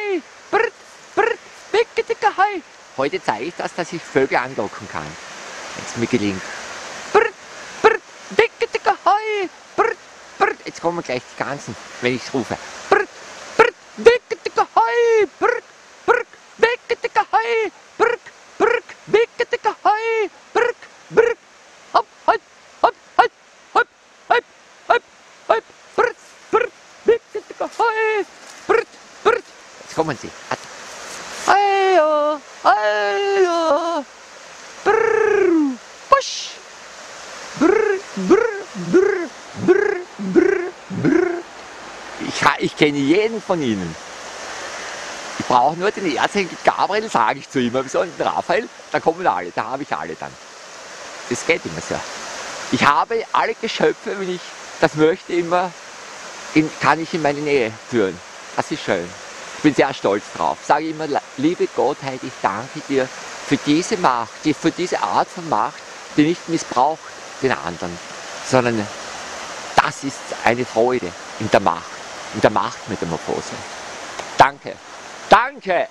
Hai, brrt, brrt, dicke, dicke Hai. Heute zeige ich das, dass ich Vögel anlocken kann, wenn es mir gelingt. Brrt, brrt, dicke, dicke Hai, brrt, brrt. Jetzt kommen gleich die ganzen, wenn ich es rufe. Brrt, brrt, dicke, dicke Hai, brrt, brrt, dicke, dicke Hai, brrt, brrt, dicke, dicke Hai, brrt, brrt. Hopp, hopp, hopp, hopp, hopp, hopp, hopp, hopp, brrt, brrt, dicke, dicke Hai, brrt, brrt. Jetzt kommen sie. Heio, heio, brrr, busch, brrr, brrr, brrr, brrr, brrr, brrr. Ich kenne jeden von ihnen. Ich brauche nur den Erzengel Gabriel, sage ich zu ihm, aber so den Raphael, da kommen alle, da habe ich alle dann. Das geht immer so. Ich habe alle Geschöpfe, wenn ich das möchte, immer kann ich in meine Nähe führen. Das ist schön. Ich bin sehr stolz drauf. Sage immer, liebe Gottheit, ich danke dir für diese Macht, für diese Art von Macht, die nicht missbraucht den anderen, sondern das ist eine Freude in der Machtmetamorphose. Danke, danke,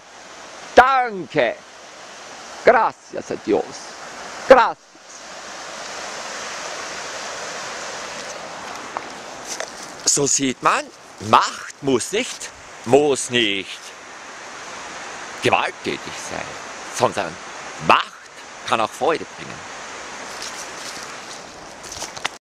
danke. Gracias a Dios. Gracias. So sieht man, Macht muss nicht gewalttätig sein, sondern Macht kann auch Freude bringen.